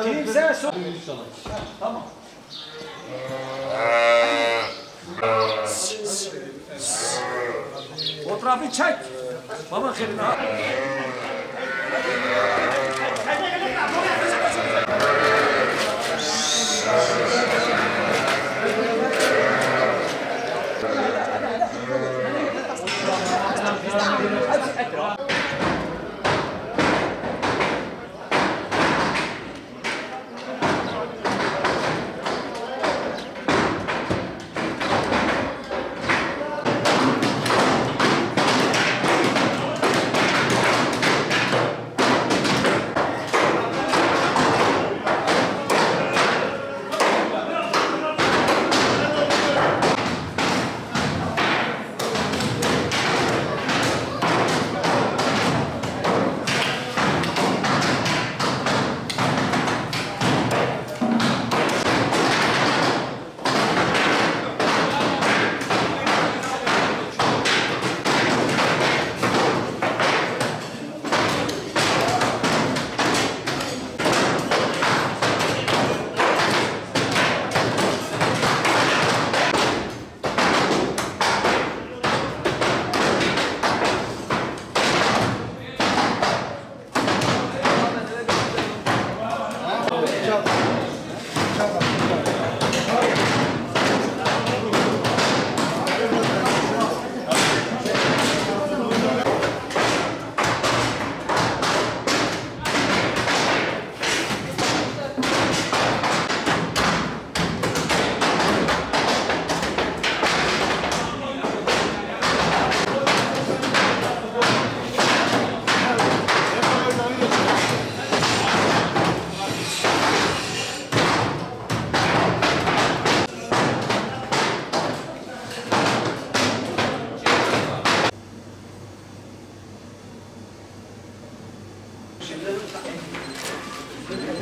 Kimse sor. Tamam. Fotoğrafı çek. Baba kırına.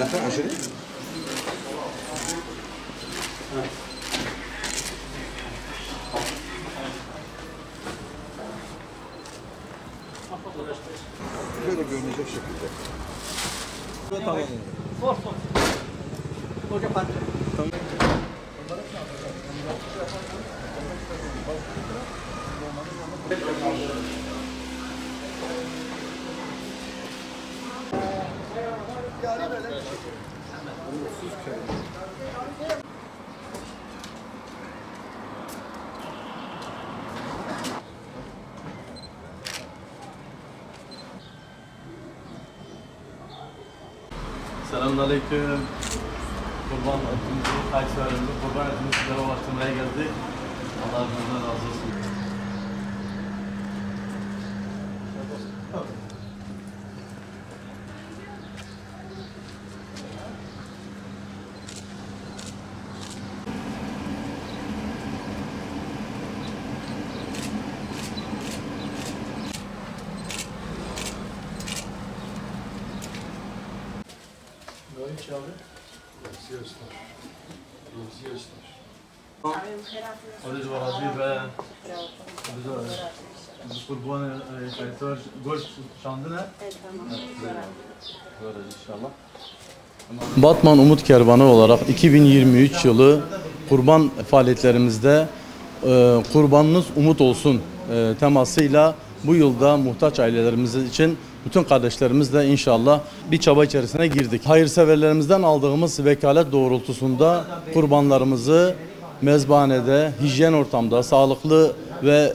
Lafı aşırı. Böyle görünecek şekilde. Tamam. Hoca patron. Selamünaleyküm. Kurban etimizi, Kayseri'nde kurban etimizi sizlere ulaştırmaya geldik. Allah bizden razı olsun. Orada var ve biz kurban kayıtlar gol şandı ne? Böyle inşallah. Batman Umut Kervanı olarak 2023 yılı kurban faaliyetlerimizde kurbanınız umut olsun temasıyla bu yılda muhtaç ailelerimiz için bütün kardeşlerimizle inşallah bir çaba içerisine girdik. Hayırseverlerimizden aldığımız vekalet doğrultusunda kurbanlarımızı mezbanede, hijyen ortamda, sağlıklı ve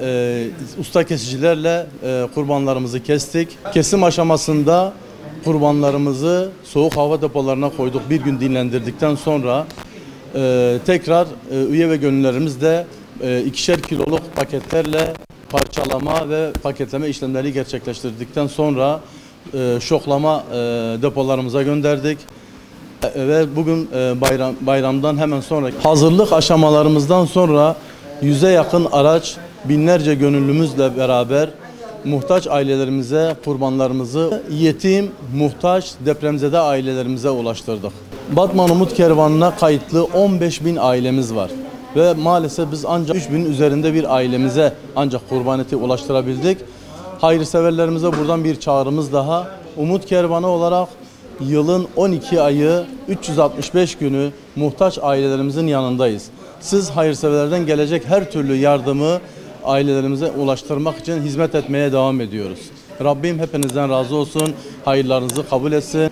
usta kesicilerle kurbanlarımızı kestik. Kesim aşamasında kurbanlarımızı soğuk hava depolarına koyduk. Bir gün dinlendirdikten sonra tekrar üye ve gönüllerimizle 2'şer kiloluk paketlerle parçalama ve paketleme işlemleri gerçekleştirdikten sonra şoklama depolarımıza gönderdik. Ve bugün bayramdan hemen sonra hazırlık aşamalarımızdan sonra 100'e yakın araç, binlerce gönüllümüzle beraber muhtaç ailelerimize kurbanlarımızı yetim, muhtaç, depremzede ailelerimize ulaştırdık. Batman Umut Kervanı'na kayıtlı 15.000 ailemiz var. Ve maalesef biz ancak 3.000 üzerinde bir ailemize ancak kurban eti ulaştırabildik. Hayırseverlerimize buradan bir çağrımız daha. Umut Kervanı olarak yılın 12 ayı 365 günü muhtaç ailelerimizin yanındayız. Siz hayırseverlerden gelecek her türlü yardımı ailelerimize ulaştırmak için hizmet etmeye devam ediyoruz. Rabbim hepinizden razı olsun, hayırlarınızı kabul etsin.